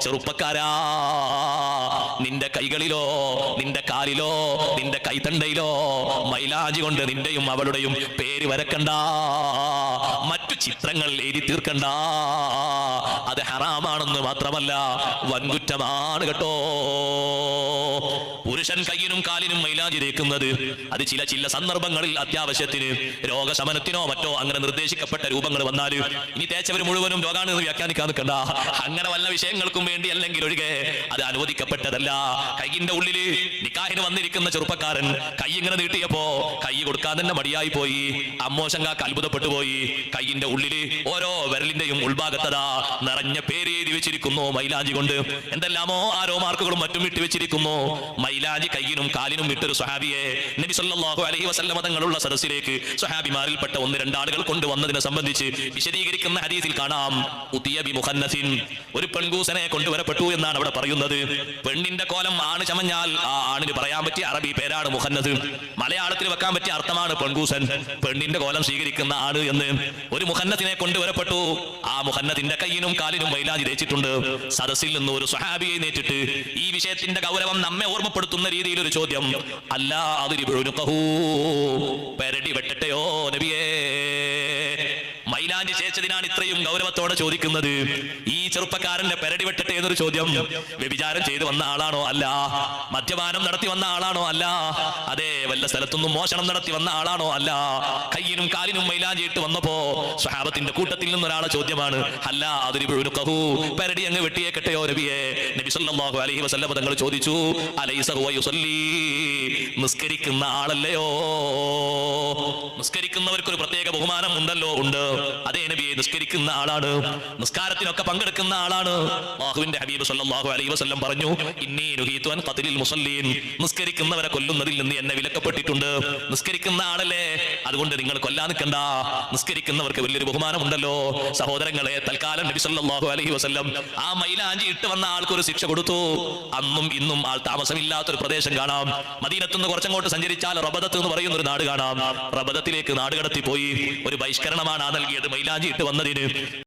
ചെറുപ്പക്കാരാ, നിന്റെ കൈകളിലോ നിന്റെ കാലിലോ നിന്റെ കൈത്തണ്ടയിലോ മൈലാഞ്ചി കൊണ്ട് നിന്റെയും അവളുടെയും പേര് വരക്കണ്ട, മറ്റു ചിത്രങ്ങൾ എഴുതി തീർക്കണ്ട. അത് ഹറാമാണെന്ന് മാത്രമല്ല വൻകുറ്റമാണ് കേട്ടോ. പുരുഷൻ കയ്യിനും കാലിനും മൈലാഞ്ചി തേക്കുന്നത് അത് ചില സന്ദർഭങ്ങളിൽ അത്യാവശ്യത്തിന് രോഗശമനത്തിനോ മറ്റോ അങ്ങനെ നിർദ്ദേശിക്കപ്പെട്ട രൂപങ്ങൾ വന്നാൽ ഇനി തേച്ചവർ മുഴുവനും രോഗാണെന്ന് വ്യാഖ്യാനിക്കാൻ നിൽക്കണ്ട. അങ്ങനെ വല്ല വിഷയങ്ങൾക്കും വേണ്ടി അല്ലെങ്കിൽ ഒഴികെ അത് അനുവദിക്കപ്പെട്ടതല്ല. കൈയിന്റെ ഉള്ളില് നിക്കാഹിന് വന്നിരിക്കുന്ന ചെറുപ്പക്കാരൻ കൈ ഇങ്ങനെ നീട്ടിയപ്പോ കൈ കൊടുക്കാൻ തന്നെ മടിയായി പോയി. അമ്മോശങ്കാക്ക് അത്ഭുതപ്പെട്ടു പോയി. കൈയിന്റെ ഉള്ളില് ഓരോ വിരലിന്റെയും ഉൾഭാഗത്തതാ നിറഞ്ഞ പേര് എഴുതി വെച്ചിരിക്കുന്നു മൈലാഞ്ചി കൊണ്ട്. എന്തെല്ലാമോ ആരോ മാർക്കുകളും മറ്റും ഇട്ട് വെച്ചിരിക്കുന്നു. മൈലാഞ്ചി കയ്യിനും കാലിനും ഇട്ടൊരു സ്വഹാബിയെ നബി സല്ലല്ലാഹു അലൈഹി വസല്ലം തങ്ങളുള്ള സദസ്സിലേക്ക് സ്വഹാബിമാരിൽപ്പെട്ട 1-2 ആളുകൾ കൊണ്ടുവന്നതിനെ സംബന്ധിച്ച് വിശദീകരിക്കുന്ന ഹദീസിൽ കാണാം, ഉതിയ ബി മുഖന്നസിൻ, ഒരു പെൺകൂസനെ കൊണ്ടുവരപ്പെട്ടു എന്നാണ് അവിടെ പറയുന്നത്. പെണ്ണിന്റെ കോലം ആണ് ചമഞ്ഞാൽ ആ ആണിന് പറയാൻ പറ്റിയ അറബി പേരാണ് മുഖന്നസ്. മലയാളത്തിൽ വെക്കാൻ പറ്റിയ അർത്ഥമാണ് പെൺകൂസൻ. പെണ്ണിന്റെ കോലം സ്വീകരിക്കുന്ന ആണ് എന്ന് ഒരു മുഖന്നത്തിനെ കൊണ്ടുവരപ്പെട്ടു. ആ മുഖന്നത്തിന്റെ കയ്യിനും കാലിനും മൈലാഞ്ചി തേച്ചിട്ടുണ്ട്. സദസ്സിൽ നിന്ന് ഒരു സ്വഹാബിയെ നേറ്റിട്ട് ഈ വിഷയത്തിന്റെ ഗൗരവം നമ്മെ ഓർമ്മപ്പെടുത്തുന്ന രീതിയിൽ ഒരു ചോദ്യം, അല്ലാ അദ്രിബുനുഖഹു, പെരടി വെട്ടട്ടെയോ നബിയേ? മൈലാഞ്ചി ചേച്ചതിനാണ് ഇത്രയും ഗൗരവത്തോടെ ചോദിക്കുന്നത്. ഈ ചെറുപ്പക്കാരന്റെ പെരടി വെട്ടട്ടെ എന്നൊരു ചോദ്യം വ്യഭിചാരം ചെയ്തു വന്ന ആളാണോ? അല്ല. മദ്യപാനം നടത്തി വന്ന ആളാണോ? അല്ല. അതെ, വല്ല സ്ഥലത്തൊന്നും മോഷണം നടത്തി വന്ന ആളാണോ? അല്ല. കയ്യിനും കാലിനും മൈലാഞ്ചി ഇട്ട് വന്നപ്പോ സ്വഹാബത്തിന്റെ കൂട്ടത്തിൽ നിന്നൊരാളെ ചോദ്യമാണ്, അല്ല അദ്രിബുനുഖഹു, പെരടി അങ്ങ് വെട്ടിയേക്കട്ടെയോ നബിയെ? നബി സല്ലല്ലാഹു അലൈഹി വസല്ലം തങ്ങൾ ചോദിച്ചു, അലൈസ ഹുവ യുസല്ലി, നിസ്കരിക്കുന്ന ആളല്ലയോ? നിസ്കരിക്കുന്നവർക്ക് ഒരു പ്രത്യേക ബഹുമാനം ഉണ്ടല്ലോ. ഉണ്ട്. അതേ നബിയെ, നിസ്കരിക്കുന്ന ആളാണ്, നിസ്കാരത്തിനൊക്കെ പങ്കെടുക്കുന്ന ആളാണ്. അല്ലാഹുവിന്റെ ഹബീബ് സല്ലല്ലാഹു അലൈഹി വസല്ലം പറഞ്ഞു, ഇന്നി നുഹീതു അൻ ഖത്ലിൽ മുസല്ലീൻ, നിസ്കരിക്കുന്നവരെ കൊല്ലുന്നതിൽ നിന്ന് എന്നെ വിലക്കപ്പെട്ടിട്ടുണ്ട്. നിസ്കരിക്കുന്ന ആളല്ലേ, അതുകൊണ്ട് നിങ്ങൾ കൊല്ലാൻ നിൽക്കണ്ട. നിസ്കരിക്കുന്നവർക്ക് വലിയൊരു ബഹുമാനം ഉണ്ടല്ലോ. സഹോദരങ്ങളെ, തൽക്കാലം നബി സല്ലല്ലാഹു അലൈഹി വസല്ലം ആ മൈലാഞ്ചി ഇട്ട് വന്ന ആൾക്ക് ഒരു ശിക്ഷ കൊടുത്തു. അന്നും ഇന്നും ആൾ താമസമില്ലാത്തൊരു പ്രദേശം കാണാം. മദീനത്തുനിന്ന് കുറച്ചങ്ങോട്ട് സഞ്ചരിച്ചാൽ റബദത്ത് എന്ന് പറയുന്ന ഒരു നാട് കാണാം. റബദത്തിലേക്ക് നാട് കടത്തിപ്പോയി. ഒരു ബഹിഷ്കരണമാണ് നൽകിയത് മൈലാഞ്ചി ഇട്ട് വന്നതിന്.